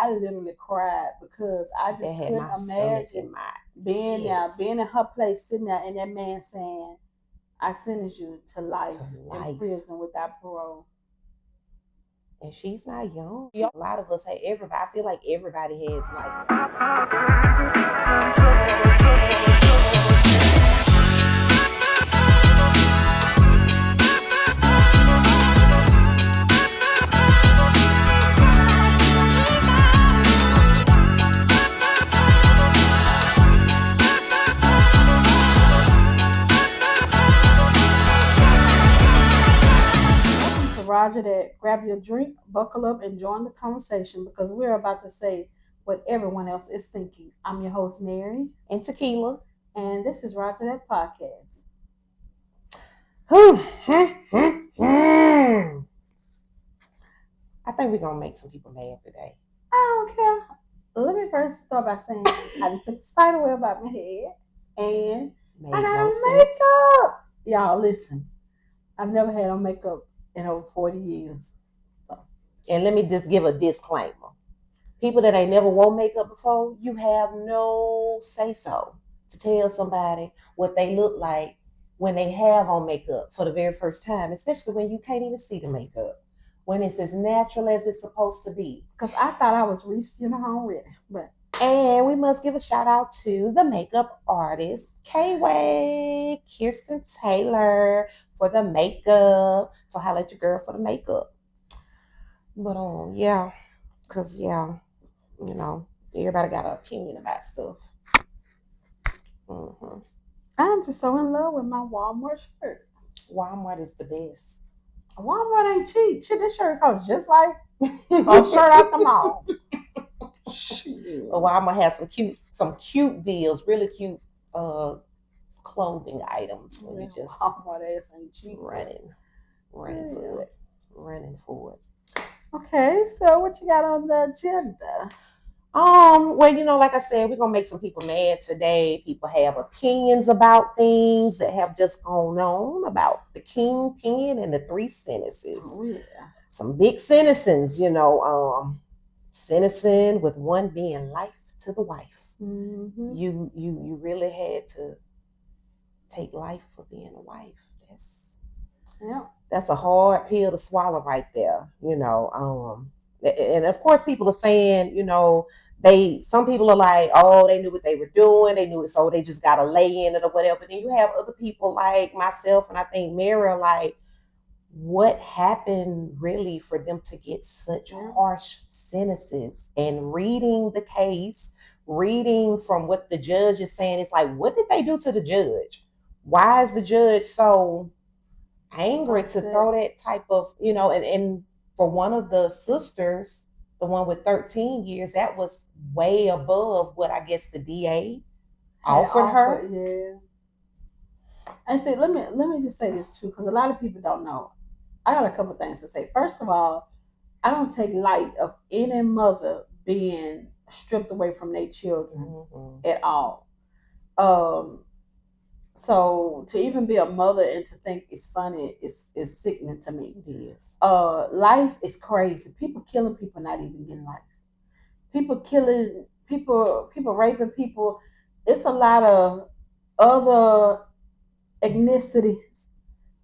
I literally cried because I just couldn't imagine being there, being in her place, sitting there, and that man saying, "I sentence you to life in prison without parole." And she's not young. A lot of us, everybody. I feel like everybody has like. Roger that. Grab your drink, buckle up, and join the conversation because we're about to say what everyone else is thinking. I'm your host, Mary. And Tequila. And this is Roger Dat Podcast. I think we're going to make some people mad today. I don't care. Let me first start by saying I took the spider web out my head and I got on makeup. Y'all, listen. I've never had on makeup in over 40 years. So. And let me just give a disclaimer. People that ain't never wore makeup before, you have no say-so to tell somebody what they look like when they have on makeup for the very first time, especially when you can't even see the makeup, when it's as natural as it's supposed to be. Because I thought I was Reese funeral home ready. And we must give a shout out to the makeup artist, K-Way, Kirsten Taylor, for the makeup. So holla at your girl for the makeup. But yeah, because everybody got an opinion about stuff. Mm-hmm. I'm just so in love with my Walmart shirt. Walmart is the best. Walmart ain't cheap. Shit, this shirt costs just like a shirt out the mall. Walmart has some cute deals, really cute clothing items. When you just Walmart ass ain't cheap. Running for it. Okay, so what you got on the agenda? Well, like I said, we're gonna make some people mad today. People have opinions about things that have just gone on about the kingpin and the 3 sentences. Oh, yeah. Some big sentences, sentencing with one being life to the wife. Mm-hmm. You really had to take life for being a wife. That's a hard pill to swallow right there, and of course people are saying, some people are like, oh, they knew what they were doing, they knew it, so they just gotta lay in it or whatever. But then you have other people like myself and I think Mary are like, what happened really for them to get such harsh sentences? And reading the case, reading from what the judge is saying, it's like, what did they do to the judge? Why is the judge so angry to throw that type of, and for one of the sisters, the one with 13 years, that was way above what I guess the DA offered her. Yeah. And see, let me just say this too, because a lot of people don't know. I got a couple things to say. First of all, I don't take light of any mother being stripped away from their children at all. So to even be a mother and to think it's funny is sickening to me. Yes. Life is crazy. People killing people, not even getting life. People killing people, raping people. It's a lot of other ethnicities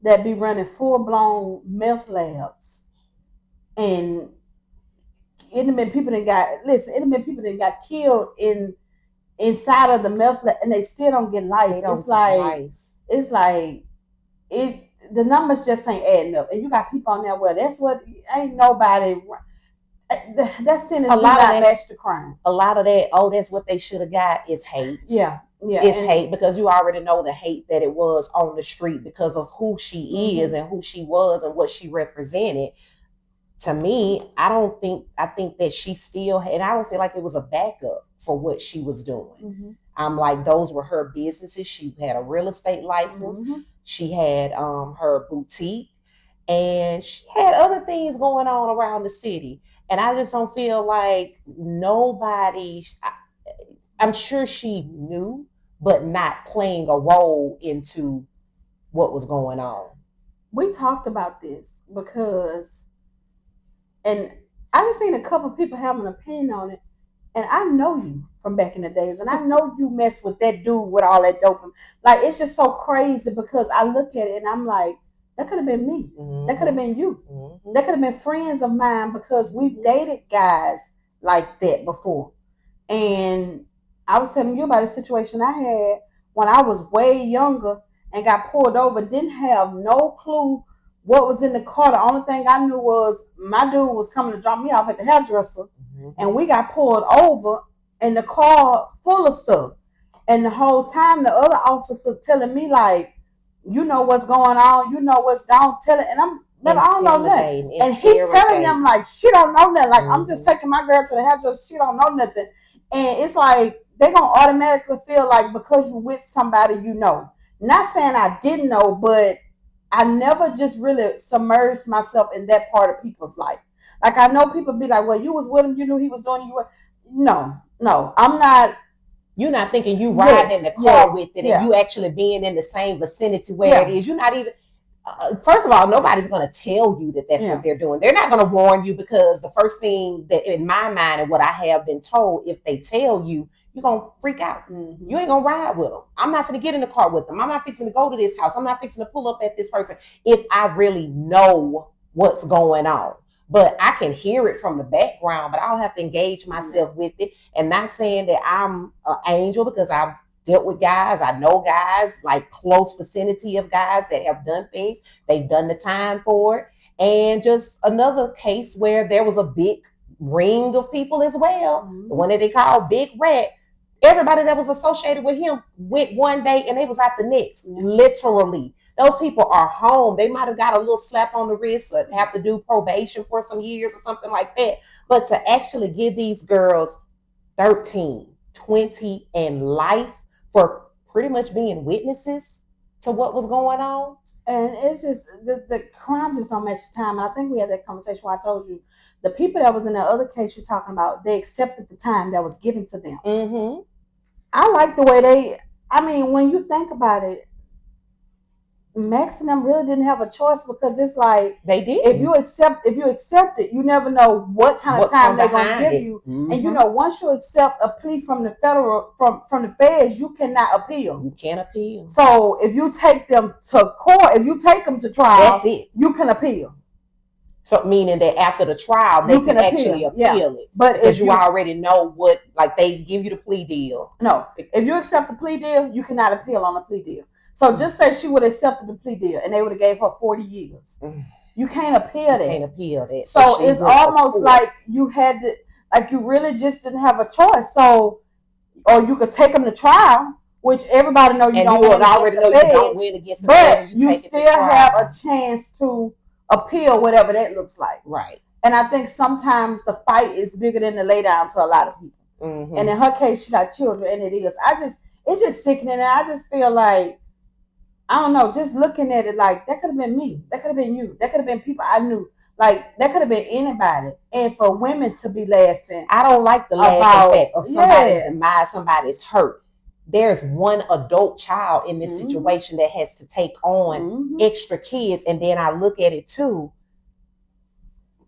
that be running full-blown meth labs, and it have been people that got killed inside of the meth lab, and they still don't get life. It's like the numbers just ain't adding up, and you got people on there. Well, that's what ain't nobody. That sentence do not match the crime. A lot of that. Oh, that's what they should have got is hate. Yeah. It's hate because you already know the hate that it was on the street because of who she is and who she was and what she represented. To me, I think that she still had, and I don't feel like it was a backup for what she was doing. I'm like, those were her businesses. She had a real estate license. She had her boutique, and she had other things going on around the city. And I just don't feel like nobody, I'm sure she knew, but not playing a role into what was going on. We talked about this because, and I just seen a couple people have an opinion on it, and I know you from back in the days, and I know you mess with that dude with all that dope. Like it's just so crazy because I look at it and I'm like, that could have been me. That could have been you. That could have been friends of mine because we've dated guys like that before. And I was telling you about a situation I had when I was way younger and got pulled over, didn't have no clue what was in the car. The only thing I knew was my dude was coming to drop me off at the hairdresser, and we got pulled over in the car full of stuff. And the whole time, the other officer telling me like, "You know what's going on. You know what's going. Tell it." And I'm, but I don't know nothing. And he telling them like, "She don't know nothing. Like I'm just taking my girl to the hairdresser. She don't know nothing." And it's like they gonna automatically feel like because you're with somebody, you know. Not saying I didn't know, but I never just really submerged myself in that part of people's life. Like I know people be like, "Well, you was with him, you knew he was doing you." No, I'm not. You're not thinking you riding in the car with it, and you actually being in the same vicinity where it is. You're not even. First of all, nobody's going to tell you that that's what they're doing. They're not going to warn you because the first thing that in my mind and what I have been told, if they tell you, you're going to freak out. You ain't going to ride with them. I'm not going to get in the car with them. I'm not fixing to go to this house. I'm not fixing to pull up at this person if I really know what's going on. But I can hear it from the background, but I don't have to engage myself with it. And not saying that I'm an angel because I've dealt with guys. I know guys, like close vicinity of guys that have done things. They've done the time for it. And just another case where there was a big ring of people as well. The one that they call Big Rat. Everybody that was associated with him went one day and they was out the next. Literally. Those people are home. They might have got a little slap on the wrist or have to do probation for some years or something like that. But to actually give these girls 13, 20, and life for pretty much being witnesses to what was going on. And it's just, the crime just don't match the time. And I think we had that conversation where I told you, the people that was in the other case you're talking about, they accepted the time that was given to them. I like the way when you think about it, Max and them really didn't have a choice because it's like they did. If you accept it, you never know what kind of time they're gonna give you. And you know, once you accept a plea from the federal from the feds, you cannot appeal. You can't appeal. So if you take them to court, if you take them to trial, that's it. You can appeal. So meaning that after the trial, they can actually appeal it. But because you already know what, like they give you the plea deal. No, if you accept the plea deal, you cannot appeal on the plea deal. So just say she would have accepted the plea deal and they would have gave her 40 years. You can't appeal that. You can't appeal that. So it's almost like you had to, like you really just didn't have a choice. So, or you could take them to trial, which everybody know you don't win already know you don't win against the feds, but you still have a chance to appeal whatever that looks like. Right. And I think sometimes the fight is bigger than the lay down to a lot of people. And in her case, she got children, and it is. It's just sickening. And I just feel like, I don't know, just looking at it like that could have been me. That could have been you. That could have been people I knew. Like that could have been anybody. And for women to be laughing. I don't like the laughing effect of somebody's demise, somebody's hurt. There's one adult child in this situation that has to take on extra kids. And then I look at it too.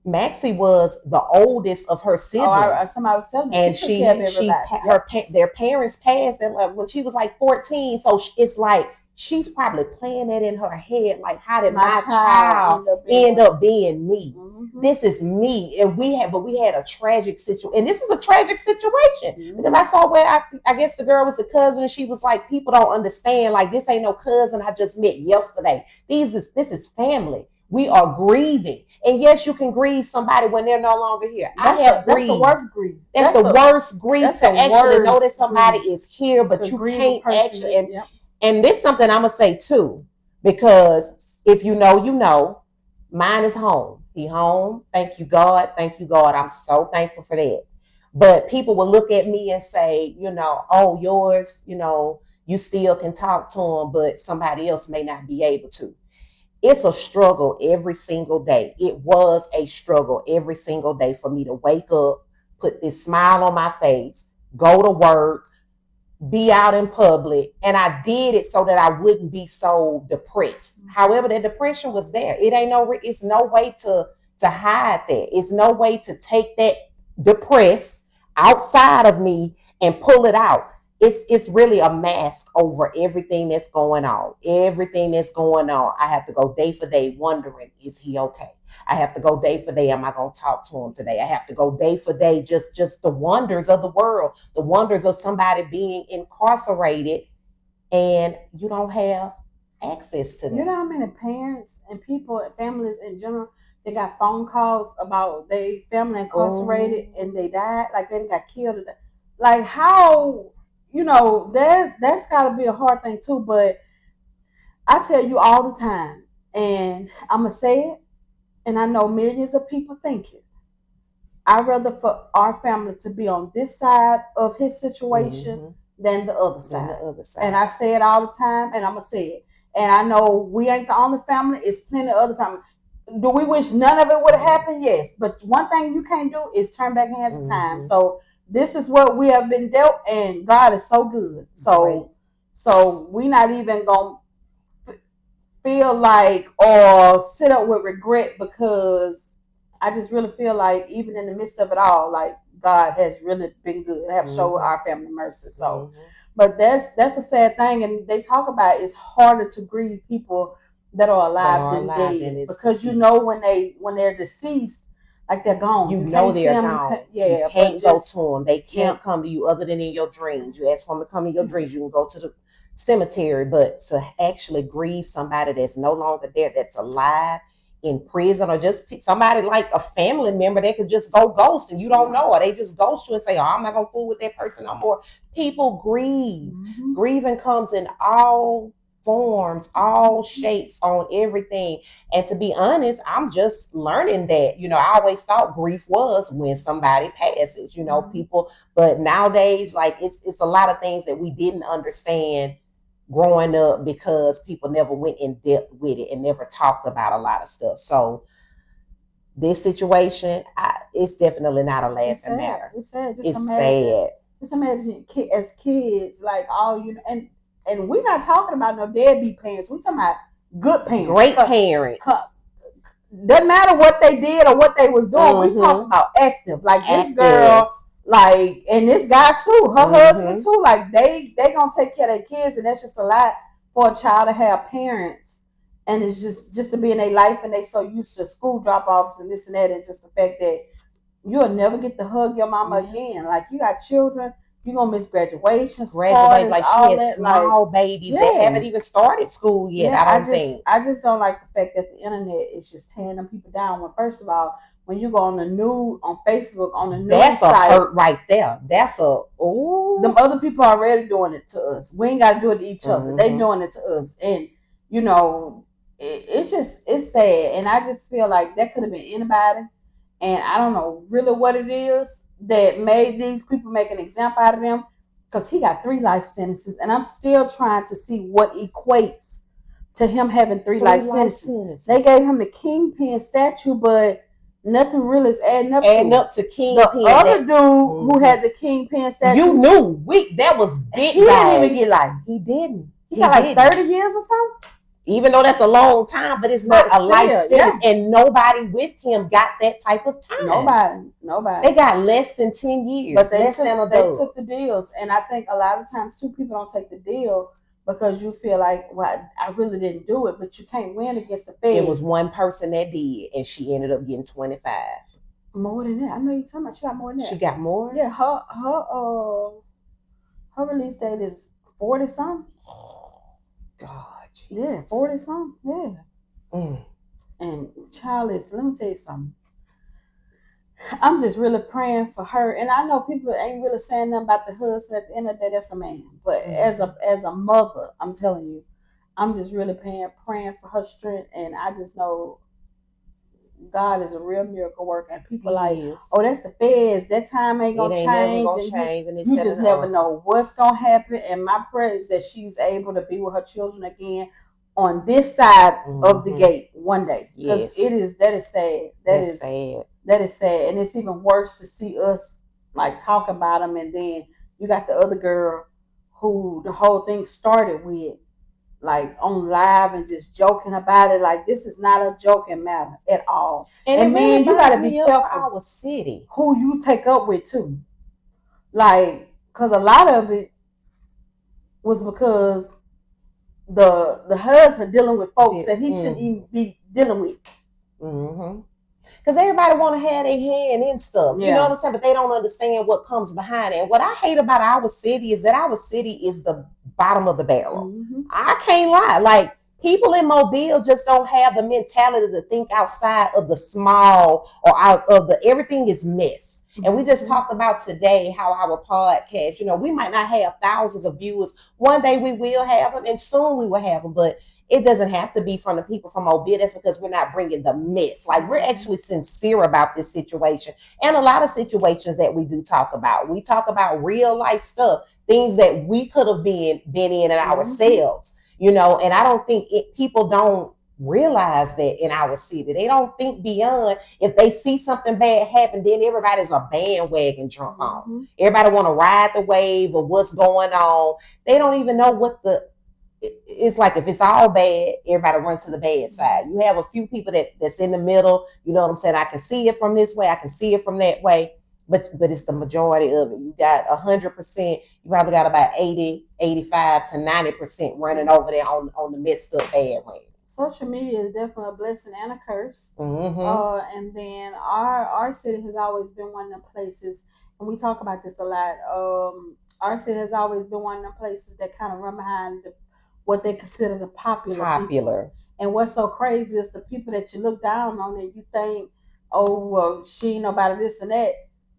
Maxie was the oldest of her siblings. Somebody was telling me. And their parents passed when she was like 14. So it's like, she's probably playing that in her head, like, how did my child end up being me? This is me. And we had a tragic situation. And this is a tragic situation because I saw where I guess the girl was the cousin and she was like, people don't understand. Like, this ain't no cousin I just met yesterday. This is family. We are grieving. And yes, you can grieve somebody when they're no longer here. I have grieved. That's the worst grief. That's the worst grief to actually know that somebody is here, but you can't actually. And this is something I'm going to say too, because if you know, you know, mine is home. He home. Thank you, God. Thank you, God. I'm so thankful for that. But people will look at me and say, you know, oh, yours, you know, you still can talk to him, but somebody else may not be able to. It's a struggle every single day. It was a struggle every single day for me to wake up, put this smile on my face, go to work, be out in public, and I did it so that I wouldn't be so depressed. However, the depression was there. It's no way to to hide that. It's no way to take that depressed outside of me and pull it out. It's really a mask over everything that's going on. Everything that's going on. I have to go day for day wondering, is he okay? I have to go day for day. Am I gonna talk to him today? I have to go day for day, just the wonders of the world, the wonders of somebody being incarcerated and you don't have access to them. You know how many parents and people and families in general, they got phone calls about their family incarcerated and they died, like they got killed. Like how, that's got to be a hard thing too. But I tell you all the time, and I'm going to say it, and I know millions of people think it. I'd rather for our family to be on this side of his situation than the other side. And I say it all the time, and I'm going to say it. And I know we ain't the only family. It's plenty of other families. Do we wish none of it would have happened? Yes. But one thing you can't do is turn back hands of time. So this is what we have been dealt, and God is so good. So we not even going to feel like or sit up with regret, because I just really feel like even in the midst of it all, like God has really been good, have showed our family mercy. So, but that's a sad thing, and they talk about it's harder to grieve people that are alive than dead, because deceased. When they're deceased, like they're gone. You know they're gone. You can't go to them. They can't come to you other than in your dreams. You ask for them to come in your dreams. You can go to the cemetery, but to actually grieve somebody that's no longer there, that's alive, in prison, or just somebody like a family member that could just go ghost and you don't know, or they just ghost you and say, oh, I'm not gonna fool with that person no more. People grieve. Grieving comes in all forms, all shapes, on everything. And to be honest, I'm just learning that, I always thought grief was when somebody passes, people, but nowadays, like it's a lot of things that we didn't understand growing up because people never went in depth with it and never talked about a lot of stuff. So this situation, it's definitely not a laughing matter. It's sad. Just imagine as kids, like and we're not talking about no deadbeat parents. We're talking about good parents, great parents. Doesn't matter what they did or what they was doing. We're talking about active. Like this girl, like, and this guy too, her husband too, like they gonna take care of their kids, and that's just a lot for a child to have parents, and it's just to be in their life, and they so used to school drop offs and this and that, and just the fact that you'll never get to hug your mama again. Like you got children, you're gonna miss graduations, like all she has that, small babies that haven't even started school yet. I just don't like the fact that the internet is just tearing them people down. When first of all, when you go on Facebook, on the news that's site, a hurt right there. That's them other people are already doing it to us. We ain't got to do it to each other. They doing it to us, and it's sad. And I just feel like that could have been anybody, and I don't know really what it is that made these people make an example out of them, because he got 3 life sentences, and I'm still trying to see what equates to him having 3 life sentences. They gave him the Kingpin statue, but nothing really is adding up to Kingpin. The other dude who had the Kingpin statue, you knew that was big. He didn't even get life. He didn't. He got like 30 years or something. Even though that's a long time, but it's not a life sentence, and nobody with him got that type of time. Nobody. They got less than 10 years. But they took the deals, and I think a lot of times too, people don't take the deal because you feel like, well, I really didn't do it, but you can't win against the feds. It was one person that did, and she ended up getting 25. More than that. I know you're talking about she got more than that. She got more? Yeah, her release date is 40 something. God. Jesus. Yeah, 40 something. Yeah. And Charles, let me tell you something. I'm just really praying for her, and I know people ain't really saying nothing about the husband. At the end of the day, that's a man. But as a mother, I'm telling you, I'm just really praying for her strength, and I just know God is a real miracle worker. And people oh, that's the feds. That time ain't gonna change. And you just never know what's gonna happen. And my prayer is that she's able to be with her children again on this side of the gate one day. Because that is sad. That is sad. And it's even worse to see us like talk about them, and then you got the other girl who the whole thing started with. like on live and just joking about it. Like this is not a joking matter at all. And it And really man, you gotta burns be me up for careful our city. who you take up with too. Like, cause a lot of it was because the husband dealing with folks that he shouldn't even be dealing with. Mm-hmm. Because everybody want to have their hand in stuff. You know what I'm saying? But they don't understand what comes behind it. And what I hate about our city is that our city is the bottom of the barrel. Mm-hmm. I can't lie. Like, people in Mobile just don't have the mentality to think outside of the small or out of the everything is mess. And we just talked about today how our podcast, you know, we might not have thousands of viewers. One day we will have them, and soon we will have them. But it doesn't have to be from the people from Mobile. That's because we're not bringing the mess. Like, we're actually sincere about this situation. And a lot of situations that we do talk about. We talk about real life stuff, things that we could have been in ourselves, you know. And I don't think people don't realize that in our city. They don't think beyond. If they see something bad happen, then everybody's a bandwagon jump on. Everybody want to ride the wave of what's going on. They don't even know what it's like. If it's all bad, everybody run to the bad side. You have a few people that's in the middle. You know what I'm saying? I can see it from this way. I can see it from that way. But it's the majority of it. You got 100%. You probably got about 80, 85 to 90% running over there on the messed up bad way. Social media is definitely a blessing and a curse. Mm-hmm. And then our city has always been one of the places, and we talk about this a lot. Our city has always been one of the places that kind of run behind what they consider the popular people. And what's so crazy is the people that you look down on and you think, oh, well, she ain't nobody this and that.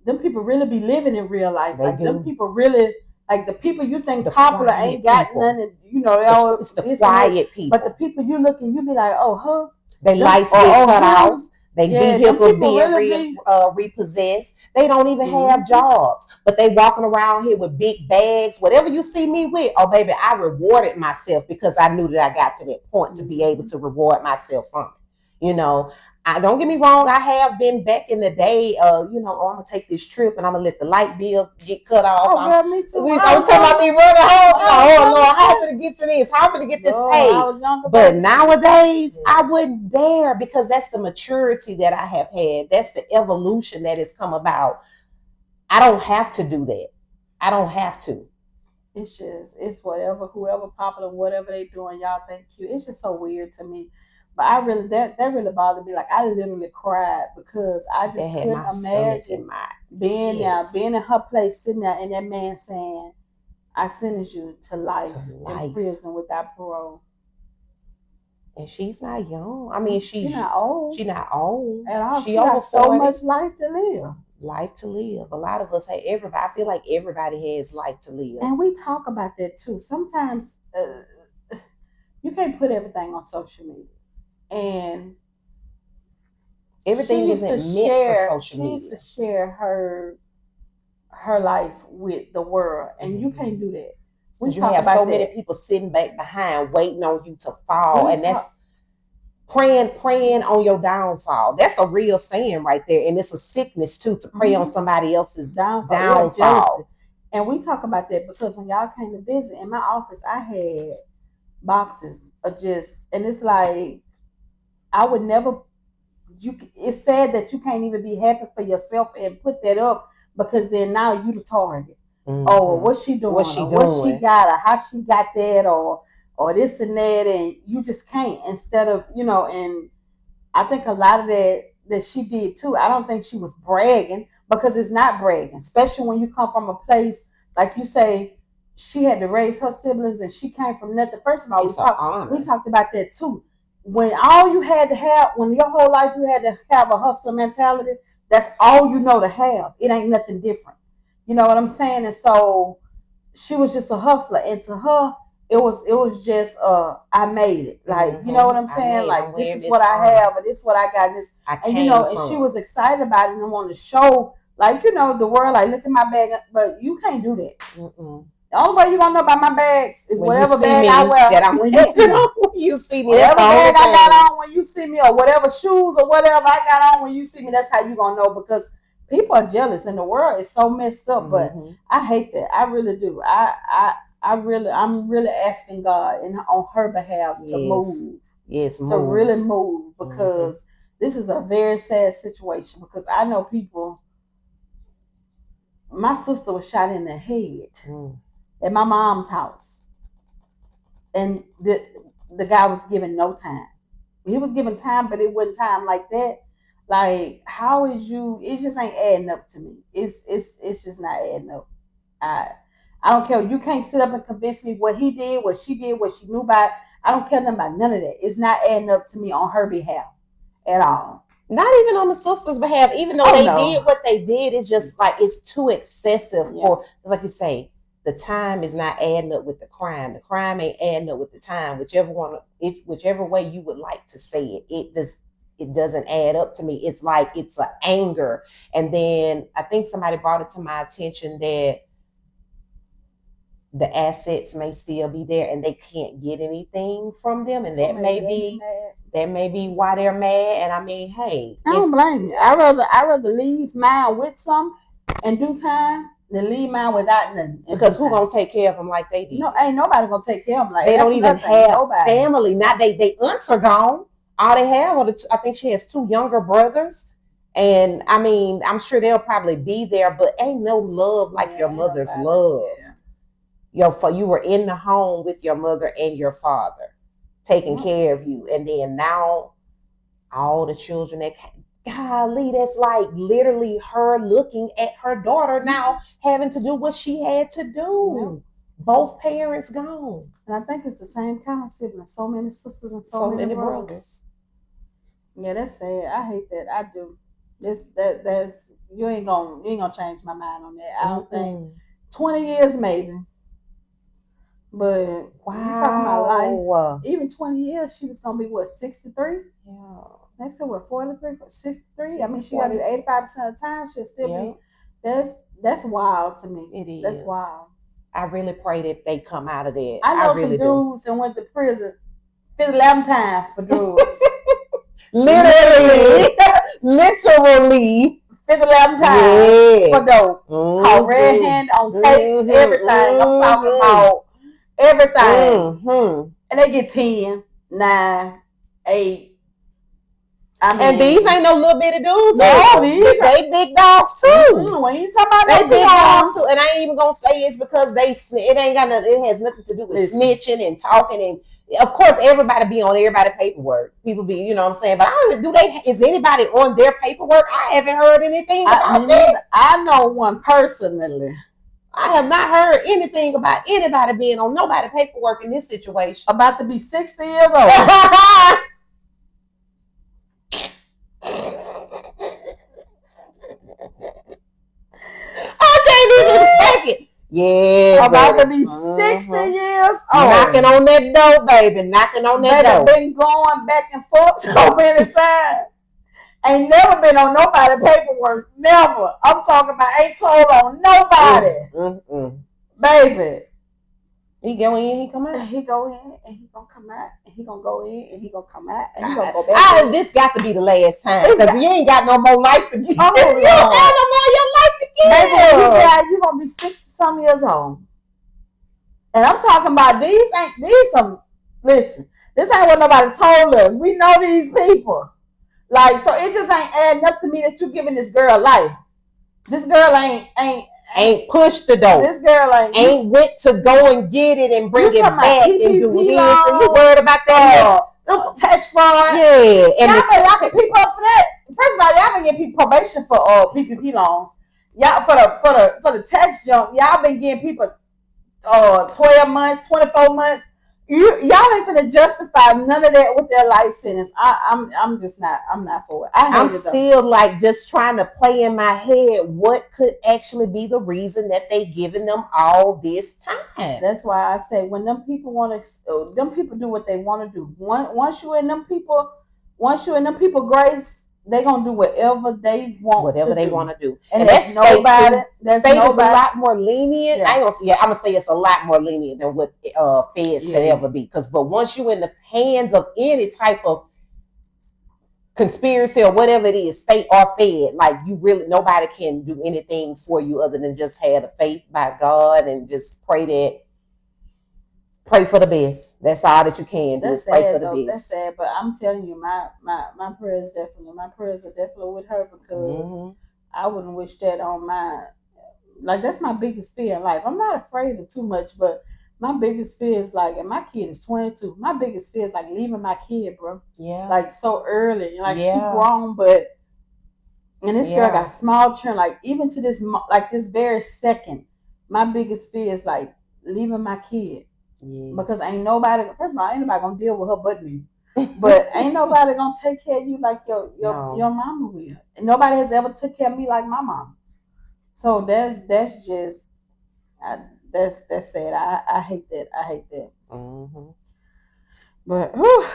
Them people really be living in real life. They like do. Them people really, like the people you think the popular ain't got people. nothing. You know, they all it's the quiet people. But the people you look and you be like, oh, huh. They lights get cut off. They vehicles being repossessed. They don't even have jobs, but they walking around here with big bags. Whatever you see me with, oh baby, I rewarded myself because I knew that I got to that point to be able to reward myself from it. You know, I don't get me wrong. I have been back in the day. You know, oh, I'm gonna take this trip and I'm gonna let the light bill get cut off. Oh, me too. I'm talking about me running home. Oh Lord, how am I gonna get to this? How am I gonna get this paid? But nowadays, I wouldn't dare, because that's the maturity that I have had. That's the evolution that has come about. I don't have to do that. I don't have to. It's whatever, whoever popular, whatever they doing, y'all think cute. It's just so weird to me. But I really that really bothered me. Like, I literally cried because I just couldn't imagine being there, being in her place, sitting there, and that man saying, "I sentence you to life in prison without parole." And she's not young. I mean, she's not old. She's not old at all. She got so much life to live. Life to live. A lot of us, I feel like everybody has life to live. And we talk about that too. Sometimes you can't put everything on social media. And everything isn't meant for social media. She needs to share her life with the world, and you can't do that. You have so many people sitting back behind waiting on you to fall, and that's praying on your downfall. That's a real saying right there, and it's a sickness too, to pray on somebody else's downfall. And we talk about that because when y'all came to visit in my office, I had boxes of just, and it's like, I would never. It's sad that you can't even be happy for yourself and put that up, because then now you the target. Oh, what's she doing? What she got, or how she got that, or this and that, and you just can't. Instead of, you know, and I think a lot of that she did too. I don't think she was bragging, because it's not bragging, especially when you come from a place like you say. She had to raise her siblings, and she came from nothing. First of all, we talked about that too. When all you had to have, when your whole life you had to have a hustler mentality, that's all you know to have. It ain't nothing different. You know what I'm saying? And so she was just a hustler, and to her, it was just I made it. Like, you know what I'm saying? Like, this is what I have, or this is what I got. And you know, and she was excited about it and wanted to show, like, you know, the world, like, look at my bag. But you can't do that. The only way you're gonna know about my bags is whatever bag I wear. When you see me, whatever bag I got on when you see me, or whatever shoes or whatever I got on when you see me, that's how you gonna know, because people are jealous and the world is so messed up. But I hate that. I really do. I I'm really asking God and on her behalf to move. Yes, to really move Mm-hmm. because this is a very sad situation. Because I know people. My sister was shot in the head at my mom's house, and the guy was given no time. He was given time, but it wasn't time like that. Like, how is you? It just ain't adding up to me. It's just not adding up. I don't care. You can't sit up and convince me what he did, what she did, what she knew about. I don't care nothing about none of that. It's not adding up to me on her behalf at all. Not even on the sister's behalf, even though they did what they did, it's just like it's too excessive for, like you say, the time is not adding up with the crime. The crime ain't adding up with the time. Whichever way you would like to say it, it doesn't add up to me. It's like it's an anger. And then I think somebody brought it to my attention that the assets may still be there and they can't get anything from them, and that may be why they're mad. And I mean, hey, I don't blame you. I rather leave mine with some in due time than leave mine without nothing. Because who gonna take care of them like they did? No, ain't nobody gonna take care of them like they don't even have family. Not they aunts are gone. All they have are I think she has 2 younger brothers. And I mean, I'm sure they'll probably be there, but ain't no love like your mother's love. You were in the home with your mother and your father taking care of you. And then now all the children that golly, that's like literally her looking at her daughter now having to do what she had to do. Both parents gone. And I think it's the same kind of siblings. So many sisters and so many brothers. Yeah, that's sad. I hate that. I do. That's you ain't gonna change my mind on that. I don't think 20 years maybe. But when you talking about life, even 20 years, she was gonna be what, 63? Yeah. Next to what, 43, 63? I mean, she got to be 85% of the time. She'll still be. That's wild to me. It is. That's wild. I really pray that they come out of that. I know some dudes that went to prison 11 times for drugs. Literally. 11 times for dope. Caught red-handed on tapes, everything. I'm talking about everything. And they get 10, 9, 8. I mean, and these ain't no little bitty dudes. No, they big dogs too. When you talking about they big dogs too, and I ain't even gonna say it's because it ain't got nothing. It has nothing to do with snitching and talking. And of course, everybody be on everybody's paperwork. People be, you know what I'm saying. But I don't is anybody on their paperwork? I haven't heard anything about that. I know one personally. I have not heard anything about anybody being on nobody's paperwork in this situation. About to be 60 years old. I can't even take it. Yeah, about to be 60 years old. Knocking on that door, baby. Knocking on that door. Been going back and forth so many times. Ain't never been on nobody's paperwork. Never. I'm talking about ain't told on nobody. Baby. He go in, he come out. He go in and he gonna come out. And he gonna go in and he gonna come out. And he gonna go back. This got to be the last time. Because you ain't got no more life to give. You don't have no more of your life to give. Baby, you gonna be 60-some years old. And I'm talking about these listen, this ain't what nobody told us. We know these people. Like, so it just ain't adding up to me that you giving this girl life. This girl ain't pushed the door. This girl ain't went to go and get it and bring it back and do this. And you worried about that? Tax fraud. Yeah. And y'all get people up for that. First of all, y'all been getting people probation for PPP loans. Y'all for the tax jump. Y'all been getting people 12 months, 24 months. Y'all ain't gonna justify none of that with their life sentence. I'm not for it. I'm still like just trying to play in my head what could actually be the reason that they giving them all this time. That's why I say when them people do what they want to do. Once you in them people grace, they gonna do whatever they want. To do. And that's nobody. State is a lot more lenient. Yeah. I'm gonna say it's a lot more lenient than what feds could ever be. But once you're in the hands of any type of conspiracy or whatever it is, state or fed, like you really nobody can do anything for you other than just have the faith by God and just pray that Pray for the best. That's all that you can do, That's is pray for sad the though. That's best. sad. But I'm telling you, my prayers are definitely with her because I wouldn't wish that on my, like, that's my biggest fear in life. I'm not afraid of too much, but my biggest fear is like, and my kid is 22. My biggest fear is like leaving my kid, bro. Yeah. Like so early. Like she Yeah. grown, but and this girl Yeah. got small children. Like even to this, like this very second, my biggest fear is like leaving my kid. Yes. Because ain't nobody, first of all, ain't nobody gonna deal with her but me. But ain't nobody gonna take care of you like your mama will. And nobody has ever took care of me like my mom. So that's just that's sad. I hate that. I hate that. Mm-hmm. But whew,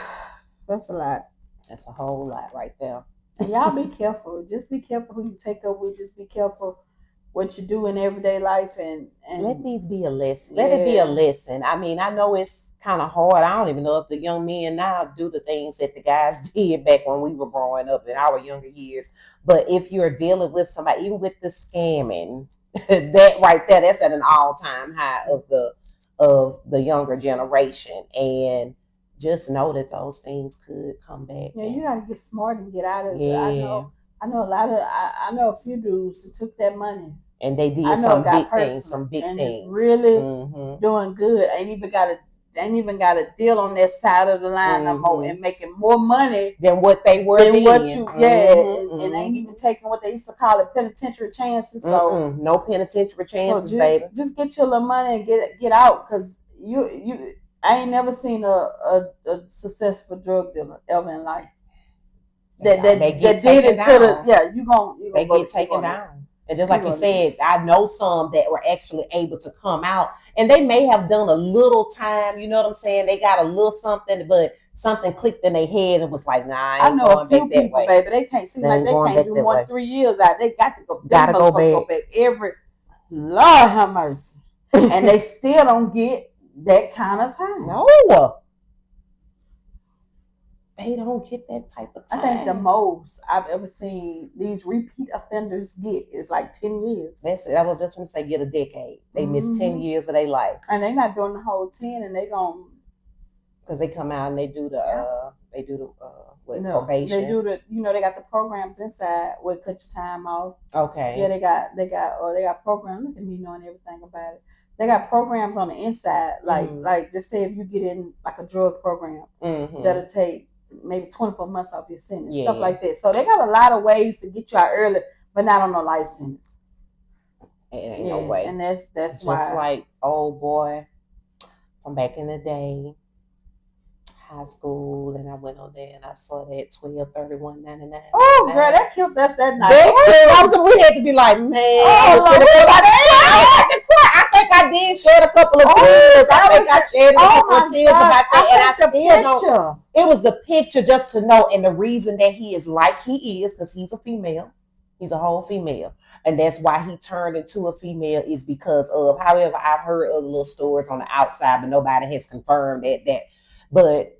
that's a lot. That's a whole lot right there. And y'all be careful. Just be careful who you take up with. Just be careful what you do in everyday life, and let these be a lesson. Let it be a lesson. I mean, I know it's kind of hard. I don't even know if the young men now do the things that the guys did back when we were growing up in our younger years. But if you're dealing with somebody, even with the scamming, that right there, that's at an all-time high of the younger generation. And just know that those things could come back. Yeah, you gotta get smart and get out of it. I know a lot of I know a few dudes that took that money and they did some big things, and it's really doing good. Ain't even got a deal on that side of the line no more, and making more money than what they were and ain't even taking what they used to call it penitentiary chances. So no penitentiary chances, so baby. Just get your little money and get out, because you I ain't never seen a successful drug dealer ever in life. That did it to the you they get taken down. And just like you said, I know some that were actually able to come out, and they may have done a little time. You know what I'm saying? They got a little something, but something clicked in their head and was like, "Nah, I ain't going back that way." I know a few people, baby. They can't seem like they can't do more than 3 years out. They got to go. Gotta go back. Every Lord have mercy, and they still don't get that kind of time. No. They don't get that type of time. I think the most I've ever seen these repeat offenders get is like 10 years. That's it. I was just going to say get a decade. They miss 10 years of their life. And they're not doing the whole 10, and they going because they come out and they do the probation. They do they got the programs inside where cut your time off. Okay. Yeah, they got programs. Look at me knowing everything about it. They got programs on the inside, like just say if you get in like a drug program, that'll take maybe 24 months off your sentence, stuff like that. So they got a lot of ways to get you out early, but not on no life sentence. Ain't no way. And that's just why. Just like old boy from back in the day, high school, and I went on there and I saw that 12/31/99. Oh, girl, that killed us that night. We had to be like, man. I think I did shed a couple of tears. I think I shed a couple of tears about that, and I still don't. It was the picture just to know, and the reason that he is like he is because he's a female. He's a whole female. And that's why he turned into a female is because of, however, I've heard other little stories on the outside, but nobody has confirmed that. But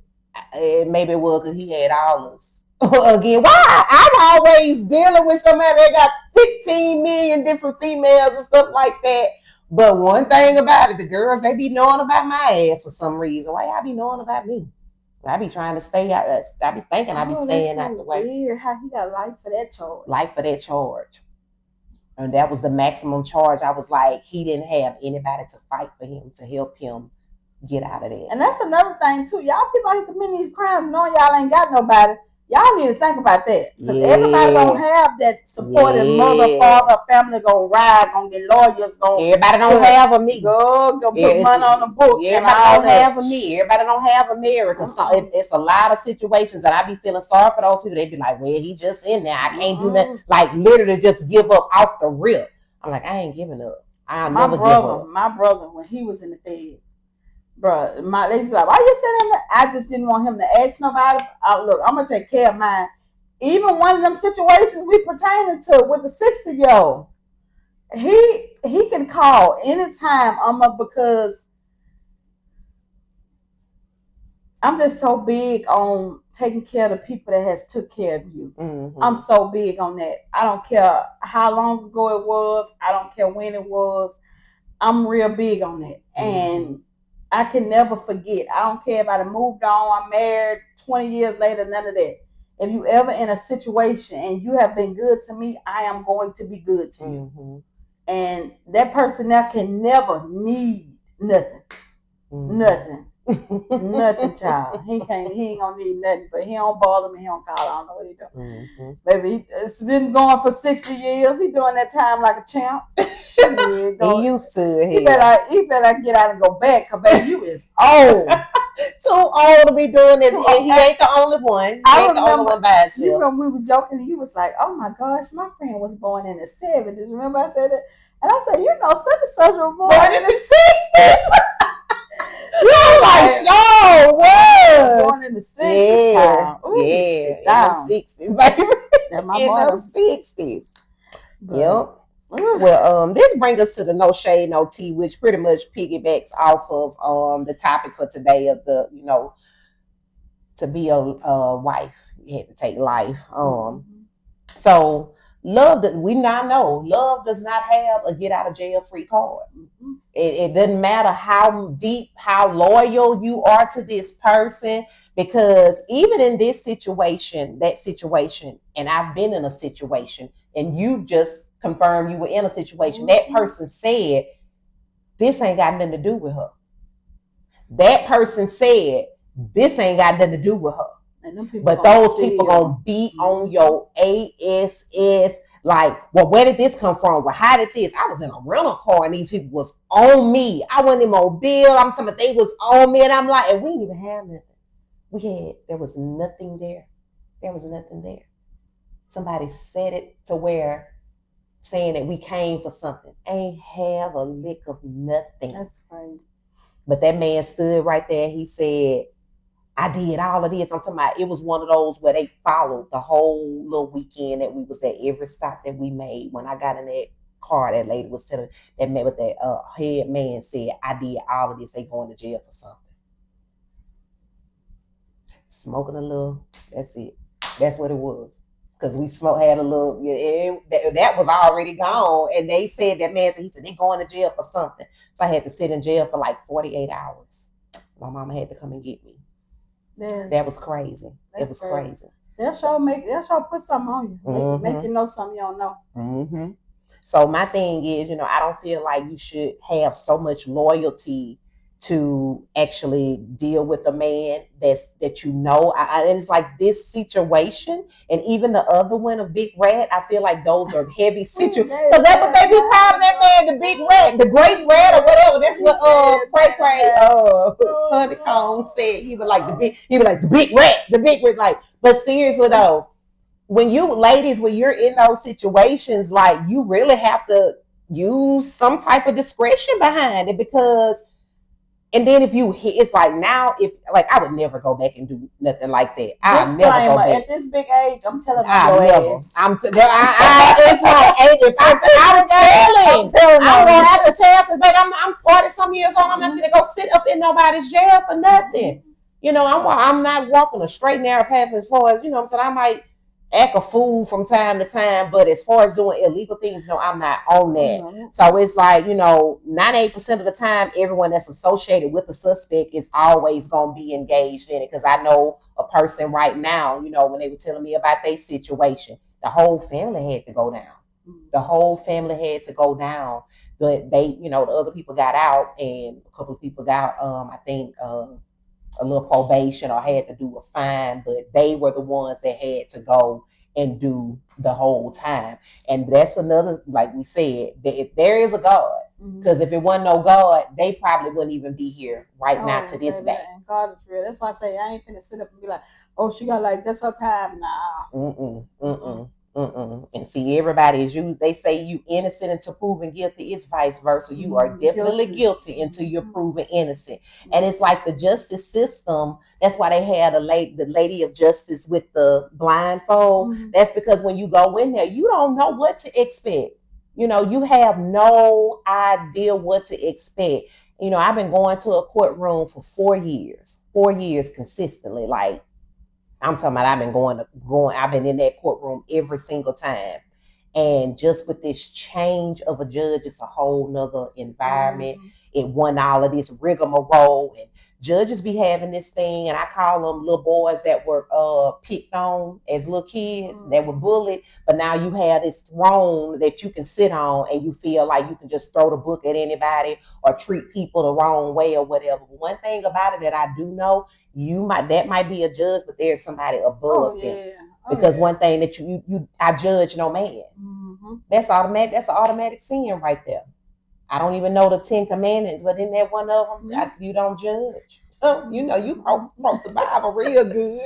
maybe it was because he had all us. Again, why? I'm always dealing with somebody that got 15 million different females and stuff like that. But one thing about it, the girls, they be knowing about my ass for some reason. Why y'all be knowing about me? I be trying to stay out. I be thinking I be staying out the way. Weird how he got life for that charge. Life for that charge. And that was the maximum charge. I was like, he didn't have anybody to fight for him, to help him get out of there. And that's another thing too. Y'all people out here committing these crimes knowing y'all ain't got nobody. Y'all need to think about that. Because everybody don't have that supportive mother, father, family gonna ride, gonna get lawyers, everybody don't have a me. Go put money on the book. Everybody don't have a me. Everybody don't have a America. So it's a lot of situations that I be feeling sorry for those people. They be like, well, he just in there. I can't do nothing. Like literally just give up off the rip. I'm like, I ain't giving up. I'll never give up. My brother, when he was in the feds, bro, they used to be like, why you sitting there? I just didn't want him to ask nobody. Look, I'm going to take care of mine. Even one of them situations we pertaining to with the 60-year-old, he can call anytime, because I'm just so big on taking care of the people that has took care of you. I'm so big on that. I don't care how long ago it was. I don't care when it was. I'm real big on that. And I can never forget. I don't care if I done moved on, I'm married 20 years later, none of that. If you ever in a situation and you have been good to me, I am going to be good to you. Mm-hmm. And that person now can never need nothing. Mm-hmm. Nothing. Nothing, child. He ain't gonna need nothing, but he don't bother me, he don't call, I don't know what he doing. Mm-hmm. Baby, it's been going for 60 years. He doing that time like a champ. Shit, He used to it. he better get out and go back, cause baby, you is old. Too old to be doing this. And he ain't the only one. He ain't the only one by himself. You remember we was joking and you was like, oh my gosh, my friend was born in the 70s. Remember I said that? And I said, you know, such and such was born in the 60s. You was like, yo, what? Born in the 60s. Yeah, Ooh, in the 60s, baby. In my in the 60s. But, yep. Well, this brings us to the no shade, no tea, which pretty much piggybacks off of the topic for today of the, you know, to be a wife, you had to take life. So love, we now know love does not have a get out of jail free card. Mm-hmm. It doesn't matter how deep, how loyal you are to this person, because even in this situation, that situation, and I've been in a situation, and you just confirmed you were in a situation, that person said, this ain't got nothing to do with her. That person said, this ain't got nothing to do with her. But those people gonna be on your ass, like, well, where did this come from? Well, how did this? I was in a rental car and these people was on me. I wasn't in Mobile. I'm talking about they was on me, and I'm like, and we didn't even have nothing. There was nothing there. There was nothing there. Somebody said it to where saying that we came for something. Ain't have a lick of nothing. That's crazy. But that man stood right there and he said, I did all of this. I'm talking about, it was one of those where they followed the whole little weekend that we was at, every stop that we made. When I got in that car, that lady was telling that man, with that head man said, I did all of this. They going to jail for something. Smoking a little, that's it. That's what it was. Because we had a little, that was already gone. And they said, that man said, he said, they going to jail for something. So I had to sit in jail for like 48 hours. My mama had to come and get me. Yes. That was crazy. It was crazy. They'll show put something on you. Make you know something you don't know. Mm-hmm. So my thing is, I don't feel like you should have so much loyalty to actually deal with a man that you know. And it's like this situation, and even the other one of Big Rat, I feel like those are heavy situations. Because that's what they be calling that man, the Big Rat, the Great Rat, or whatever. That's what Honeycomb said. He was like the Big Rat, the Big Rat. Like, but seriously though, when you're in those situations, like, you really have to use some type of discretion behind it, because. And then if you hit, it's like now, if like I would never go back and do nothing like that. I'll never go back. At this big age, I'm telling you, it's like if I'm telling, I don't have to tell, because baby, I'm 40-some years old. I'm not gonna go sit up in nobody's jail for nothing. I'm not walking a straight narrow path as far as I'm saying. I might act a fool from time to time, but as far as doing illegal things, no, I'm not on that. Mm-hmm. So it's like, 98% of the time, everyone that's associated with the suspect is always going to be engaged in it. Because I know a person right now, when they were telling me about their situation, the whole family had to go down. The whole family had to go down. But they, the other people got out, and a couple of people got, I think, a little probation or had to do a fine, but they were the ones that had to go and do the whole time. And that's another, like we said, that if there is a God, because if it wasn't no God, they probably wouldn't even be here now to this day. And God is real. That's why I say I ain't finna sit up and be like, oh, she got like, that's her time. Nah. And see, everybody is used. They say you innocent until proven guilty. It's vice versa. You are definitely guilty until you're proven innocent. And it's like the justice system. That's why they had the lady of justice with the blindfold. That's because when you go in there, you don't know what to expect. You have no idea what to expect. I've been going to a courtroom for 4 years consistently. Like, I'm talking about I've been in that courtroom every single time. And just with this change of a judge, it's a whole nother environment. It won all of this rigmarole, and judges be having this thing, and I call them little boys that were picked on as little kids, that were bullied. But now you have this throne that you can sit on, and you feel like you can just throw the book at anybody or treat people the wrong way or whatever. But one thing about it that I do know, that might be a judge, but there's somebody above them. Because one thing that I judge no man. That's automatic. That's an automatic sin right there. I don't even know the 10 Commandments, but in that one of them, you don't judge. You know, you wrote the Bible real good.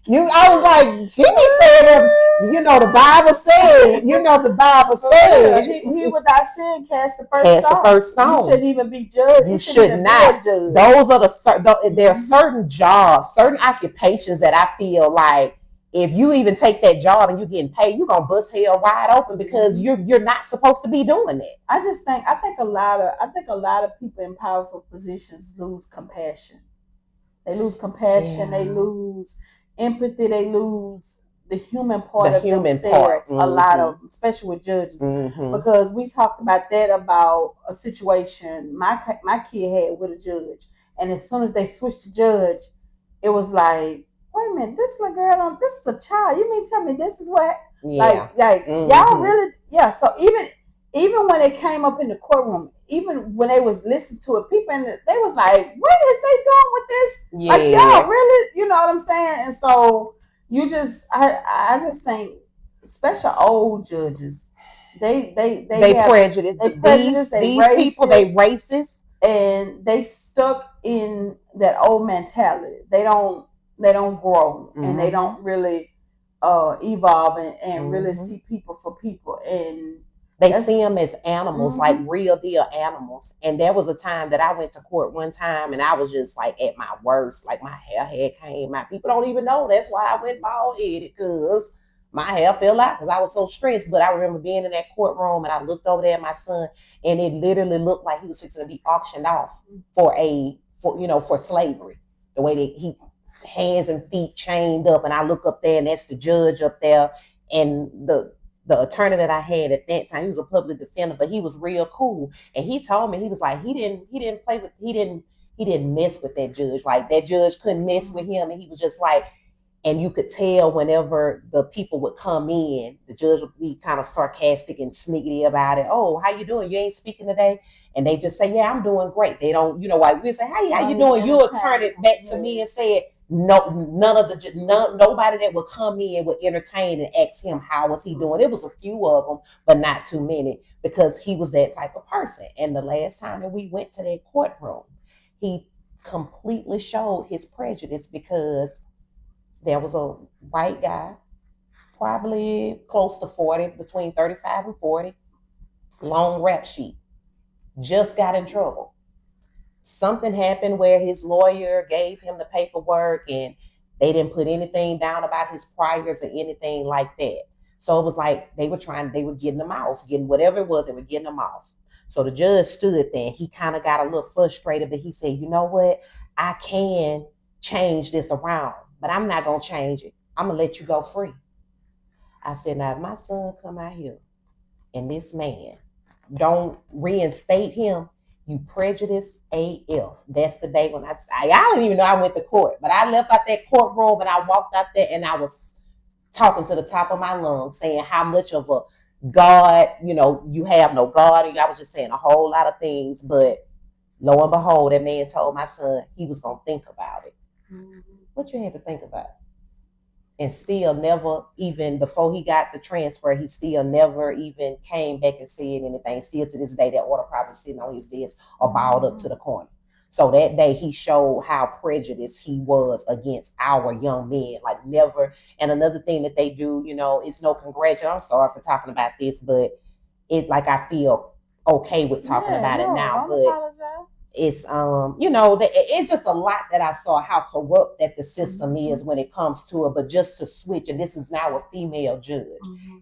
I was like, Jimmy said, you know, the Bible said, the Bible said. He without sin cast the first stone. You shouldn't even be judged. You should not. Those are there are certain jobs, certain occupations that I feel like, if you even take that job and you're getting paid, you're gonna bust hell wide open because you're not supposed to be doing that. I think a lot of people in powerful positions lose compassion. They lose compassion. They lose empathy. They lose the human part of themselves. A lot of them, especially with judges, because we talked about that about a situation my kid had with a judge, and as soon as they switched to judge, it was like, wait a minute, this little girl, this is a child. You mean tell me this is what? Like y'all really, So even when they came up in the courtroom, even when they was listening to it, people they was like, what is they doing with this? Like y'all really, you know what I'm saying? And so I just think, especially old judges, they prejudice. These people, they racist, and they stuck in that old mentality. They don't grow, and they don't really evolve and really see people for people, and they see them as animals, like real deal animals. And there was a time that I went to court one time, and I was just like at my worst, like my hair had came out. People don't even know that's why I went bald headed, because my hair fell out because I was so stressed. But I remember being in that courtroom, and I looked over there at my son, and it literally looked like he was fixing to be auctioned off for slavery. The way that he hands and feet chained up, and I look up there, and that's the judge up there, and the attorney that I had at that time, he was a public defender, but he was real cool, and he told me, he was like, he didn't mess with that judge. Like, that judge couldn't mess with him, and he was just like, and you could tell whenever the people would come in, the judge would be kind of sarcastic and sneaky about it. Oh, how you doing? You ain't speaking today? And they just say, yeah, I'm doing great. They don't, like we say, hey, how you doing? You'll turn it back to me and say, no, nobody that would come in would entertain and ask him how was he doing. It was a few of them, but not too many, because he was that type of person. And the last time that we went to that courtroom, he completely showed his prejudice, because there was a white guy, probably close to 40, between 35 and 40, long rap sheet, just got in trouble. Something happened where his lawyer gave him the paperwork, and they didn't put anything down about his priors or anything like that. So it was like they were getting him off, getting whatever it was, they were getting him off. So the judge stood there, and he kind of got a little frustrated, but he said, you know what? I can change this around, but I'm not going to change it. I'm going to let you go free. I said, now, if my son come out here and this man don't reinstate him, you prejudice AF. That's the day when I don't even know I went to court, but I left out that courtroom, and I walked out there, and I was talking to the top of my lungs, saying how much of a God, you have no God. And I was just saying a whole lot of things, but lo and behold, that man told my son he was going to think about it. What you had to think about? And still never, even before he got the transfer, he still never even came back and said anything. Still to this day, that order probably sitting on his desk or balled up to the corner. So that day he showed how prejudiced he was against our young men, like never. And another thing that they do, it's no congratulation. I'm sorry for talking about this, but it's like I feel okay with talking about it now. But apologize. It's it's just a lot that I saw how corrupt that the system is when it comes to it. But just to switch, and this is now a female judge,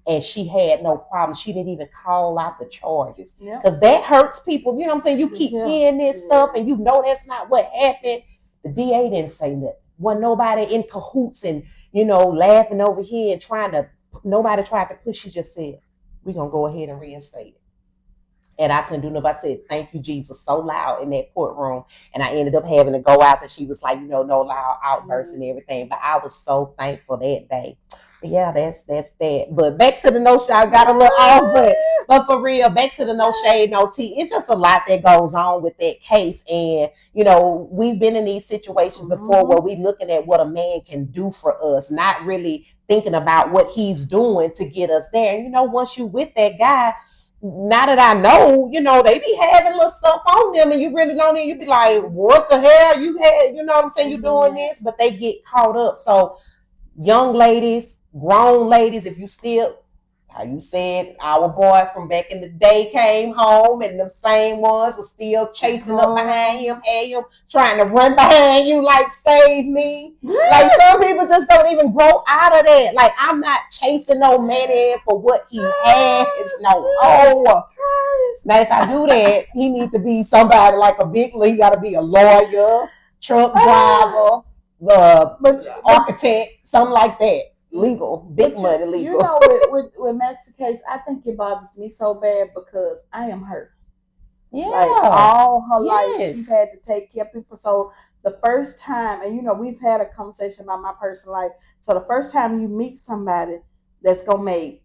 and she had no problem. She didn't even call out the charges, because that hurts people. You know what I'm saying? You keep hearing this stuff, and that's not what happened. The DA didn't say nothing. Wasn't nobody in cahoots and laughing over here and nobody tried to push. She just said, we're going to go ahead and reinstate it. And I couldn't do nothing. I said, thank you, Jesus, so loud in that courtroom. And I ended up having to go out because she was like, no loud outbursts and everything. But I was so thankful that day. But yeah, that's that. But back to the no shade. I got a little off, but for real, back to the no shade, no tea. It's just a lot that goes on with that case. And, we've been in these situations before where we looking at what a man can do for us, not really thinking about what he's doing to get us there. And, once you with that guy, now that I know, they be having little stuff on them and you really don't need, you be like, what the hell you had, you know what I'm saying? You doing this, but they get caught up. So young ladies, grown ladies, if you still, how you said, our boy from back in the day came home and the same ones was still chasing up behind him, had him trying to run behind you like, save me. Like, some people just don't even grow out of that. Like, I'm not chasing no man for what he has. No. Now, if I do that, he needs to be somebody like a big league. He got to be a lawyer, truck driver, architect, something like that. Legal, big money legal. With Max's case, I think it bothers me so bad because I am hurt. Yeah. Like, all her life, she's had to take care of people. So the first time, and we've had a conversation about my personal life. So the first time you meet somebody that's gonna make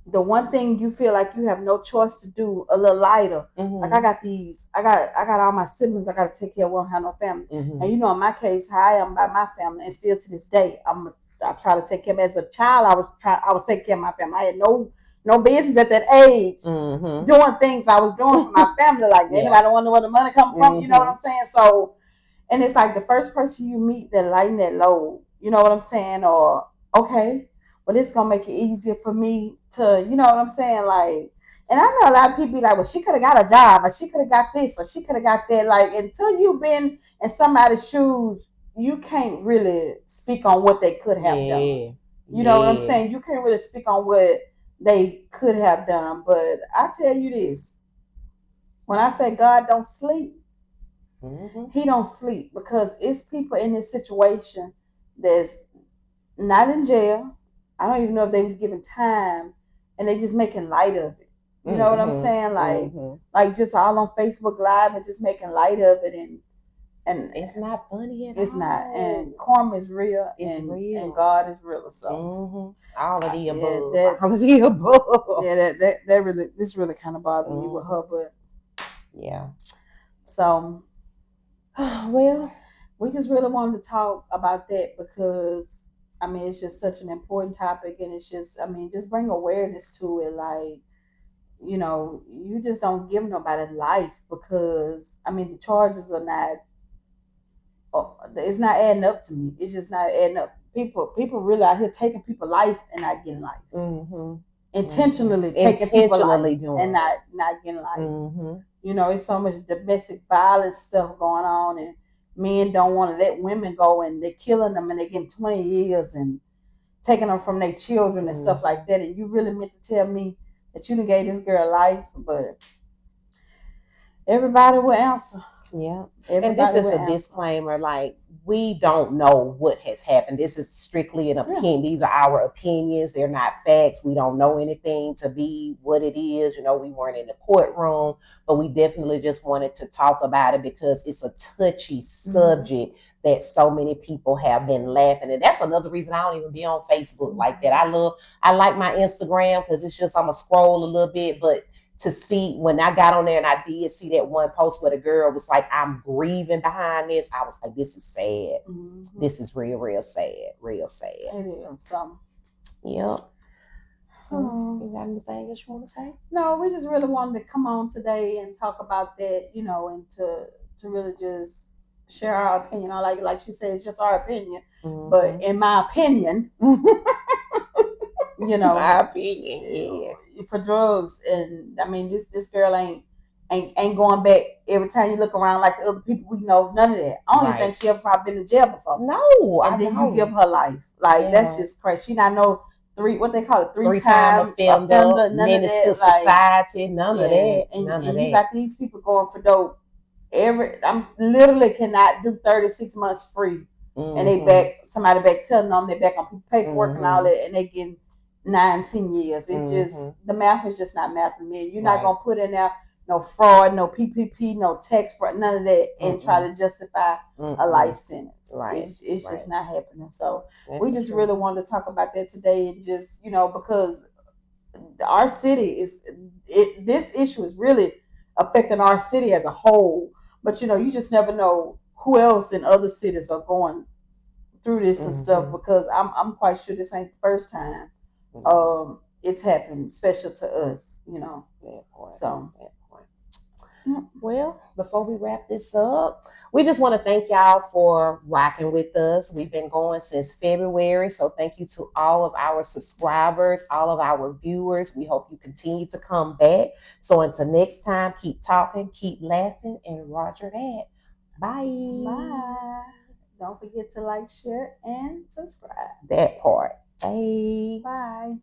the one thing you feel like you have no choice to do a little lighter. Like, I got all my siblings I got to take care of. We don't have no family. And in my case, how I am by my family, and still to this day, I try to take care of them. As a child, I was taking care of my family. I had no business at that age doing things I was doing for my family. Like, anybody don't want to know where the money come from. You know what I'm saying? So, and it's like the first person you meet that lighten that load. You know what I'm saying? Or, okay, well, this is gonna make it easier for me to, you know what I'm saying? Like, and I know a lot of people be like, well, she could have got a job, or she could have got this, or she could have got that. Like, until you've been in somebody's shoes, you can't really speak on what they could have done. You know what I'm saying? You can't really speak on what they could have done. But I tell you this, when I say God don't sleep, he don't sleep, because it's people in this situation that's not in jail. I don't even know if they was given time, and they just making light of it. You know what I'm saying? Like just all on Facebook Live and just making light of it, and it's not funny at all. It's not. And karma is real. It's real. And God is real. So all of the above. All of the above. Yeah, that really, this really kind of bothered me with her, but yeah. So, well, we just really wanted to talk about that because, I mean, it's just such an important topic, and it's just, I mean, just bring awareness to it. Like, you just don't give nobody life because, I mean, the charges are not, it's not adding up to me. It's just not adding up. People really out here taking people's life and not getting life. Intentionally taking people's life and not getting life. It's so much domestic violence stuff going on, and men don't want to let women go, and they're killing them, and they're getting 20 years and taking them from their children and stuff like that. And you really meant to tell me that you done gave this girl life, but everybody will answer. Yeah. And this is a disclaimer, like, we don't know what has happened. This is strictly an opinion. These are our opinions. They're not facts. We don't know anything to be what it is. We weren't in the courtroom, but we definitely just wanted to talk about it because it's a touchy subject that so many people have been laughing. And that's another reason I don't even be on Facebook like that. I like my Instagram because it's just, I'm going to scroll a little bit, but to see, when I got on there and I did see that one post where the girl was like, I'm grieving behind this, I was like, this is sad. This is real, real sad. Real sad. It is. So, yep. So, you got anything else you want to say? No, we just really wanted to come on today and talk about that, and to really just share our opinion. Like she said, it's just our opinion. But in my opinion, my opinion, for drugs, and I mean, this girl ain't going back every time you look around like the other people we know. None of that. I don't even think she ever probably been in jail before. No, and then you give her life. Like, that's just crazy. She not know three-time offender, menace to society, none of that. And you got these people going for dope. I'm literally cannot do 36 months free, and they somebody back telling them they back on paperwork and all that, and they getting 9, 10 years. It just the math is just not math for me. You're not Right. gonna put in there no fraud, no PPP, no tax fraud, none of that, and try to justify a life sentence. Right. It's Right. just not happening. So That's we the just truth. really wanted to talk about that today, and just because our city this issue is really affecting our city as a whole. But you just never know who else in other cities are going through this and stuff, because I'm quite sure this ain't the first time it's happened, special to us, That point. So That point. Well, before we wrap this up, we just want to thank y'all for rocking with us. We've been going since February, so thank you to all of our subscribers, all of our viewers. We hope you continue to come back. So until next time, keep talking, keep laughing, and Roger that. Bye. Bye. Don't forget to like, share, and subscribe. That part. Bye. Bye.